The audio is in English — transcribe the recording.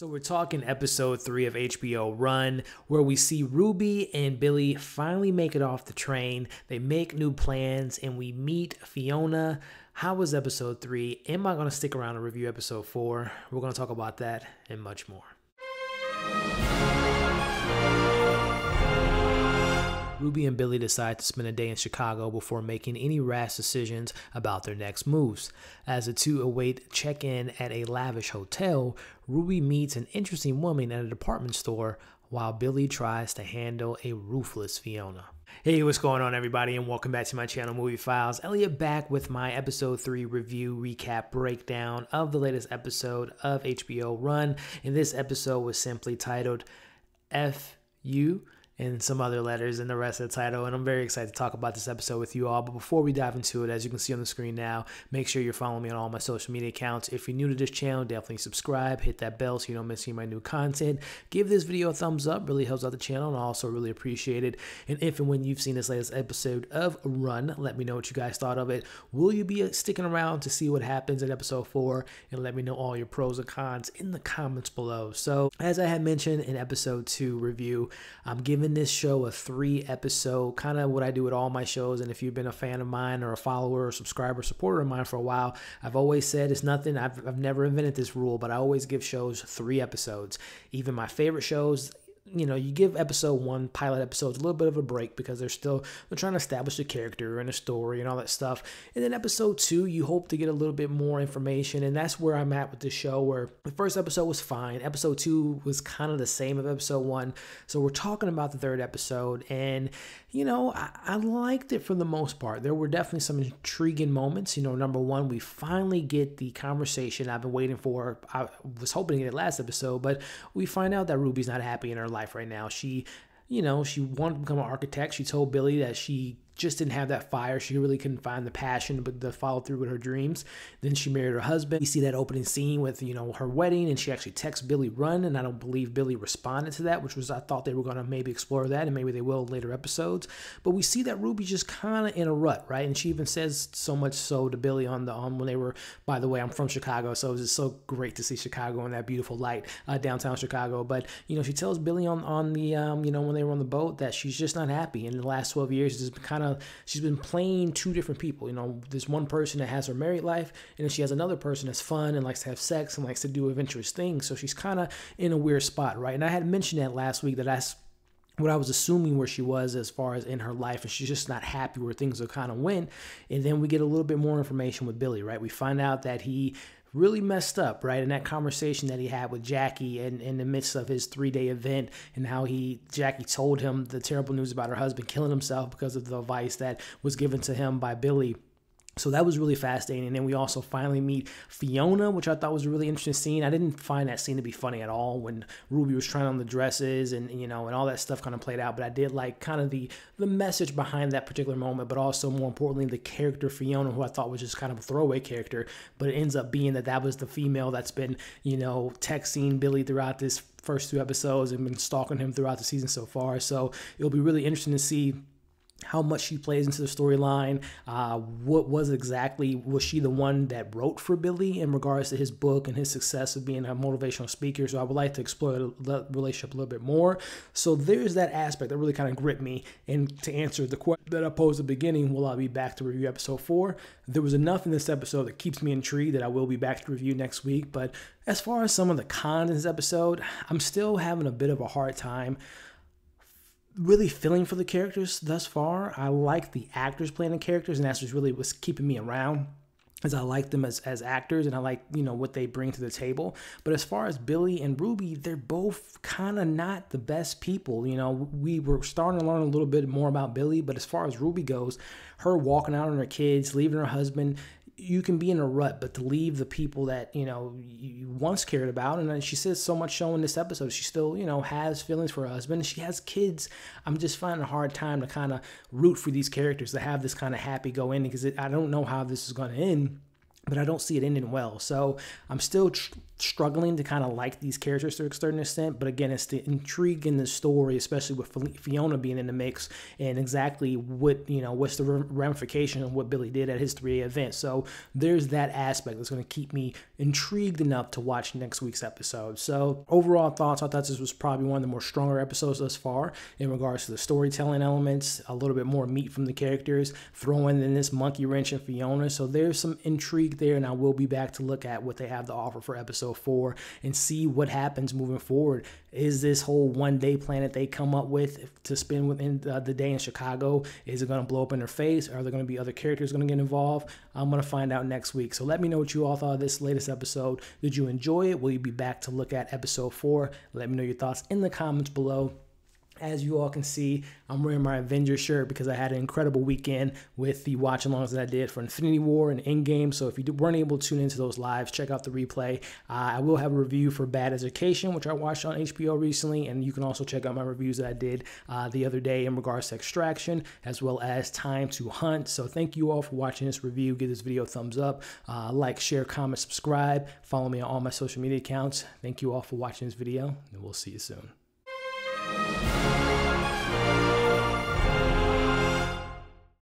So we're talking episode 3 of HBO Run, where we see Ruby and Billy finally make it off the train. They make new plans and we meet Fiona. How was episode 3? Am I going to stick around and review episode 4? We're going to talk about that and much more. Ruby and Billy decide to spend a day in Chicago before making any rash decisions about their next moves. As the two await check-in at a lavish hotel, Ruby meets an interesting woman at a department store while Billy tries to handle a ruthless Fiona. Hey, what's going on, everybody, and welcome back to my channel, Movie Files. Elliot back with my episode 3 review recap breakdown of the latest episode of HBO Run. And this episode was simply titled F You and some other letters in the rest of the title, and I'm very excited to talk about this episode with you all. But before we dive into it, as you can see on the screen now, make sure you're following me on all my social media accounts. If you're new to this channel, definitely subscribe, hit that bell so you don't miss any of my new content. Give this video a thumbs up, really helps out the channel, and I also really appreciate it. And if and when you've seen this latest episode of Run, let me know what you guys thought of it. Will you be sticking around to see what happens in episode 4? And let me know all your pros and cons in the comments below. So as I had mentioned in episode 2 review, I'm giving this show a 3-episode, kind of what I do with all my shows. And if you've been a fan of mine or a follower or subscriber, supporter of mine for a while, I've always said it's nothing. I've never invented this rule, but I always give shows 3 episodes. Even my favorite shows, you know, you give episode 1, pilot episodes, a little bit of a break because they're trying to establish the character and a story and all that stuff. And then episode 2, you hope to get a little bit more information. And that's where I'm at with this show, where the first episode was fine. Episode 2 was kind of the same as episode 1. So we're talking about the 3rd episode. And, you know, I liked it for the most part. There were definitely some intriguing moments. You know, number 1, we finally get the conversation I've been waiting for. I was hoping to get it last episode, but we find out that Ruby's not happy in her life right now. She wanted to become an architect. She told Billy that she just didn't have that fire. She really couldn't find the passion, but the follow through with her dreams. Then she married her husband. You see that opening scene with, you know, her wedding, and she actually texts Billy run, and I don't believe Billy responded to that, which was, I thought they were going to maybe explore that, and maybe they will in later episodes. But we see that Ruby just kind of in a rut, right? And she even says so much so to Billy on when they were, by the way, I'm from Chicago, so it was just so great to see Chicago in that beautiful light, downtown Chicago. But, you know, she tells Billy on the, you know, when they were on the boat, that she's just not happy. In the last 12 years, it's kind of, she's been playing 2 different people. You know, there's one person that has her married life, and then she has another person that's fun and likes to have sex and likes to do adventurous things. So she's kind of in a weird spot, right? And I had mentioned that last week, that that's what I was assuming where she was as far as in her life, and she's just not happy where things are kind of went. And then we get a little bit more information with Billy, right? We find out that he really messed up, right? In that conversation that he had with Jackie in the midst of his 3-day event, and how Jackie told him the terrible news about her husband killing himself because of the advice that was given to him by Billy. So that was really fascinating. And then we also finally meet Fiona, which I thought was a really interesting scene. I didn't find that scene to be funny at all when Ruby was trying on the dresses and, you know, and all that stuff kind of played out. But I did like kind of the message behind that particular moment, but also more importantly, the character Fiona, who I thought was just kind of a throwaway character, but it ends up being that was the female that's been, you know, texting Billy throughout this first 2 episodes and been stalking him throughout the season so far. So it'll be really interesting to see how much she plays into the storyline. Was she the one that wrote for Billy in regards to his book and his success of being a motivational speaker? So I would like to explore the relationship a little bit more. So there's that aspect that really kind of gripped me. And to answer the question that I posed at the beginning, will I be back to review episode 4? There was enough in this episode that keeps me intrigued that I will be back to review next week. But as far as some of the cons in this episode, I'm still having a bit of a hard time really feeling for the characters thus far. I like the actors playing the characters, and that's just really what's keeping me around, as I like them as actors, and I like, you know, what they bring to the table. But as far as Billy and Ruby, they're both kind of not the best people. You know, we were starting to learn a little bit more about Billy, but as far as Ruby goes, her walking out on her kids, leaving her husband, you can be in a rut, but to leave the people that, you know, you once cared about. And then she says so much so in this episode, she still, you know, has feelings for her husband. She has kids. I'm just finding a hard time to kind of root for these characters to have this kind of happy go ending, because I don't know how this is going to end, but I don't see it ending well. So I'm still struggling to kind of like these characters to a certain extent, but again, it's the intrigue in the story, especially with Fiona being in the mix and exactly what, what's the ramification of what Billy did at his 3A event. So there's that aspect that's going to keep me intrigued enough to watch next week's episode. So overall thoughts, I thought this was probably one of the more stronger episodes thus far in regards to the storytelling elements, a little bit more meat from the characters, throwing in this monkey wrench and Fiona. So there's some intrigue there, and I will be back to look at what they have to offer for episode 4 and see what happens moving forward. Is this whole one-day plan that they come up with to spend within the day in Chicago, is it going to blow up in their face? Are there going to be other characters going to get involved? I'm going to find out next week. So let me know what you all thought of this latest episode. Did you enjoy it? Will you be back to look at episode 4? Let me know your thoughts in the comments below. As you all can see, I'm wearing my Avengers shirt because I had an incredible weekend with the watch-alongs that I did for Infinity War and Endgame. So if you weren't able to tune into those lives, check out the replay. I will have a review for Bad Education, which I watched on HBO recently, and you can also check out my reviews that I did the other day in regards to Extraction, as well as Time to Hunt. So thank you all for watching this review. Give this video a thumbs up, like, share, comment, subscribe. Follow me on all my social media accounts. Thank you all for watching this video, and we'll see you soon.